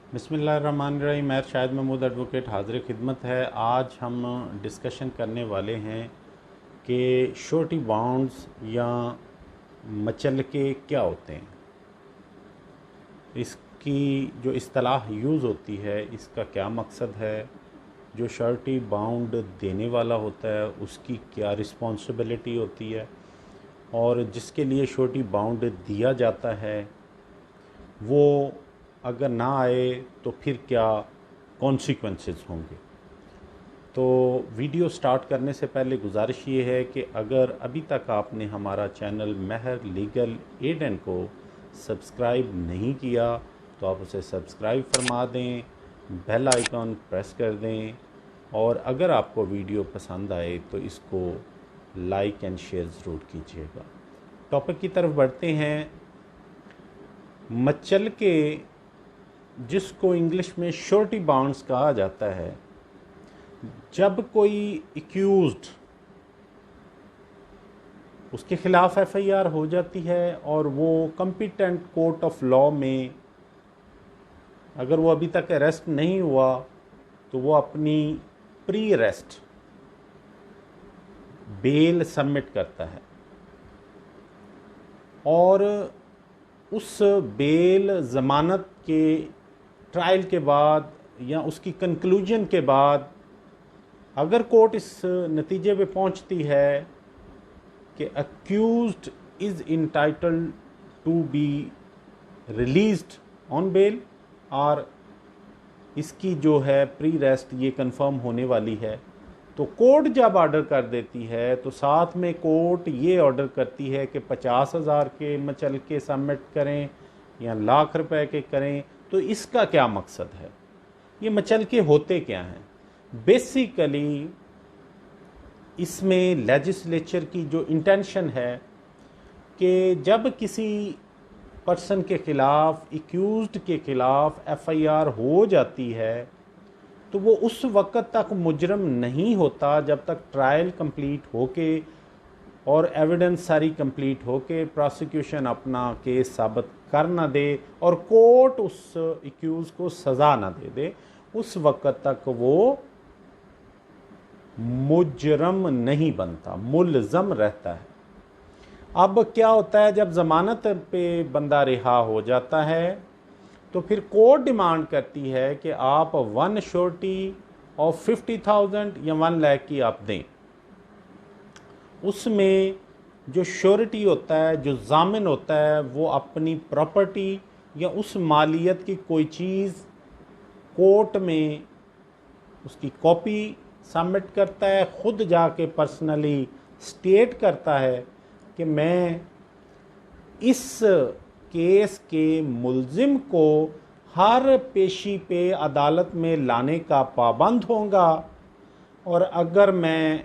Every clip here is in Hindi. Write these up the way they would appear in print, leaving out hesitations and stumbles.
बिस्मिल्लाहिर्रहमानिर्रहीम। मैं शाहिद महमूद एडवोकेट हाजिर खिदमत है। आज हम डिस्कशन करने वाले हैं कि श्योरिटी बॉन्ड्स या मचलके क्या होते हैं, इसकी जो इस्तिलाह यूज़ होती है इसका क्या मकसद है, जो श्योरिटी बॉन्ड देने वाला होता है उसकी क्या रिस्पॉन्सिबिलिटी होती है, और जिसके लिए श्योरिटी बॉन्ड दिया जाता है वो अगर ना आए तो फिर क्या कॉन्सिक्वेंसेस होंगे। तो वीडियो स्टार्ट करने से पहले गुजारिश ये है कि अगर अभी तक आपने हमारा channel Mahar legal aid and को सब्सक्राइब नहीं किया तो आप उसे सब्सक्राइब फरमा दें, बेल आइकॉन प्रेस कर दें, और अगर आपको वीडियो पसंद आए तो इसको लाइक एंड शेयर ज़रूर कीजिएगा। टॉपिक की तरफ बढ़ते हैं। मचलके, जिसको इंग्लिश में श्योरिटी बॉन्ड्स कहा जाता है, जब कोई एक्यूज्ड, उसके खिलाफ एफआईआर हो जाती है और वो कॉम्पिटेंट कोर्ट ऑफ लॉ में, अगर वो अभी तक अरेस्ट नहीं हुआ तो वो अपनी प्री अरेस्ट बेल सबमिट करता है, और उस बेल ज़मानत के ट्रायल के बाद या उसकी कंक्लूजन के बाद अगर कोर्ट इस नतीजे पे पहुंचती है कि accused is entitled to be released on bail, और इसकी जो है प्री रेस्ट ये कंफर्म होने वाली है, तो कोर्ट जब ऑर्डर कर देती है तो साथ में कोर्ट ये ऑर्डर करती है कि 50,000 के मचलके सबमिट करें या लाख रुपए के करें। तो इसका क्या मकसद है, ये मचलके होते क्या हैं? बेसिकली इसमें लेजिस्लेचर की जो इंटेंशन है कि जब किसी पर्सन के खिलाफ, एक्यूज्ड के खिलाफ एफआईआर हो जाती है तो वो उस वक्त तक मुजरम नहीं होता जब तक ट्रायल कंप्लीट होके और एविडेंस सारी कंप्लीट होके प्रोसिक्यूशन अपना केस साबित कर ना दे और कोर्ट उस एक्यूज को सज़ा ना दे दे, उस वक्त तक वो मुजरम नहीं बनता, मुल्ज़म रहता है। अब क्या होता है, जब ज़मानत पे बंदा रिहा हो जाता है तो फिर कोर्ट डिमांड करती है कि आप वन श्योरिटी ऑफ 50,000 या 1 लाख की आप दें। उसमें जो श्योरिटी होता है, जो जामिन होता है, वो अपनी प्रॉपर्टी या उस मालियत की कोई चीज़ कोर्ट में उसकी कॉपी सबमिट करता है, ख़ुद जाके पर्सनली स्टेट करता है कि मैं इस केस के मुल्जिम को हर पेशी पे अदालत में लाने का पाबंद होऊंगा, और अगर मैं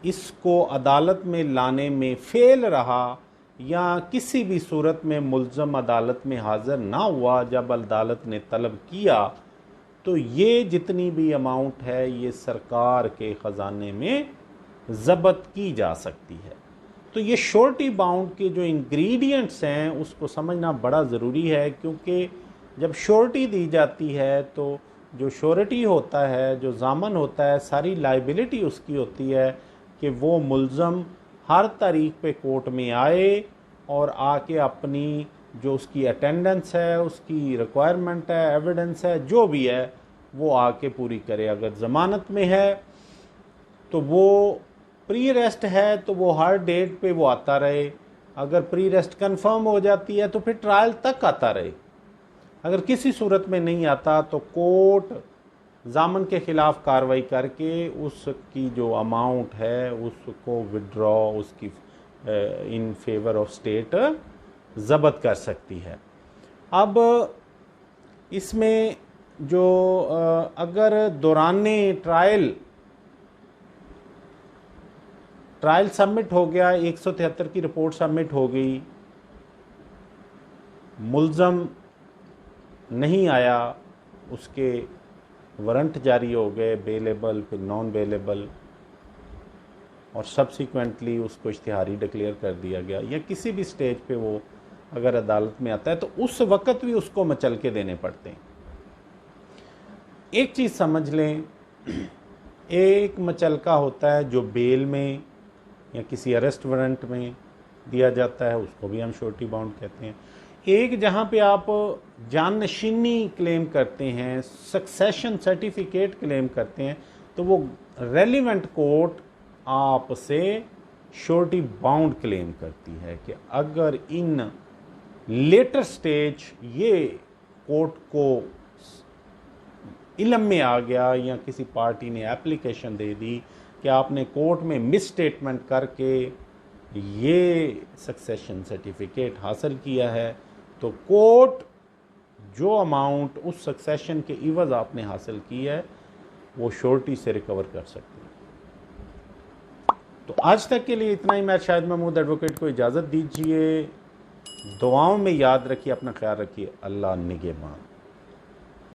इसको अदालत में लाने में फेल रहा या किसी भी सूरत में मुल्ज़म अदालत में हाज़िर ना हुआ जब अदालत ने तलब किया, तो ये जितनी भी अमाउंट है ये सरकार के ख़जाने में ज़ब्त की जा सकती है। तो ये श्योरिटी बॉन्ड के जो इंग्रेडिएंट्स हैं उसको समझना बड़ा ज़रूरी है, क्योंकि जब श्योरिटी दी जाती है तो जो श्योरिटी होता है, जो ज़ामन होता है, सारी लाइबिलिटी उसकी होती है कि वो मुल्ज़म हर तारीख पे कोर्ट में आए और आके अपनी जो उसकी अटेंडेंस है, उसकी रिक्वायरमेंट है, एविडेंस है, जो भी है वो आके पूरी करे। अगर ज़मानत में है तो वो प्री रेस्ट है तो वो हर डेट पे वो आता रहे, अगर प्री रेस्ट कंफर्म हो जाती है तो फिर ट्रायल तक आता रहे। अगर किसी सूरत में नहीं आता तो कोर्ट जामन के ख़िलाफ़ कार्रवाई करके उसकी जो अमाउंट है उसको विड्रॉ, उसकी इन फेवर ऑफ स्टेट ज़ब्त कर सकती है। अब इसमें जो अगर दौराने ट्रायल सबमिट हो गया, 173 की रिपोर्ट सबमिट हो गई, मुल्ज़म नहीं आया, उसके वारंट जारी हो गए, बेलेबल फिर नॉन बेलेबल, और सब्सिक्वेंटली उसको इश्तिहारी डिक्लेयर कर दिया गया, या किसी भी स्टेज पे वो अगर अदालत में आता है तो उस वक्त भी उसको मचल के देने पड़ते हैं। एक चीज़ समझ लें, एक मचलका होता है जो बेल में या किसी अरेस्ट वारंट में दिया जाता है, उसको भी हम श्योरिटी बॉन्ड कहते हैं। एक जहाँ पे आप जाननशीनी क्लेम करते हैं, सक्सेशन सर्टिफिकेट क्लेम करते हैं, तो वो रेलिवेंट कोर्ट आपसे श्योरिटी बाउंड क्लेम करती है कि अगर इन लेटर स्टेज ये कोर्ट को इल्म में आ गया या किसी पार्टी ने एप्लीकेशन दे दी कि आपने कोर्ट में मिस स्टेटमेंट करके ये सक्सेशन सर्टिफिकेट हासिल किया है, तो कोर्ट जो अमाउंट उस सक्सेशन के इवज़ आपने हासिल की है वो श्योरिटी से रिकवर कर सकती है। तो आज तक के लिए इतना ही। मैं शाहिद महमूद एडवोकेट को इजाज़त दीजिए। दुआओं में याद रखिए, अपना ख्याल रखिए। अल्लाह निगहबान।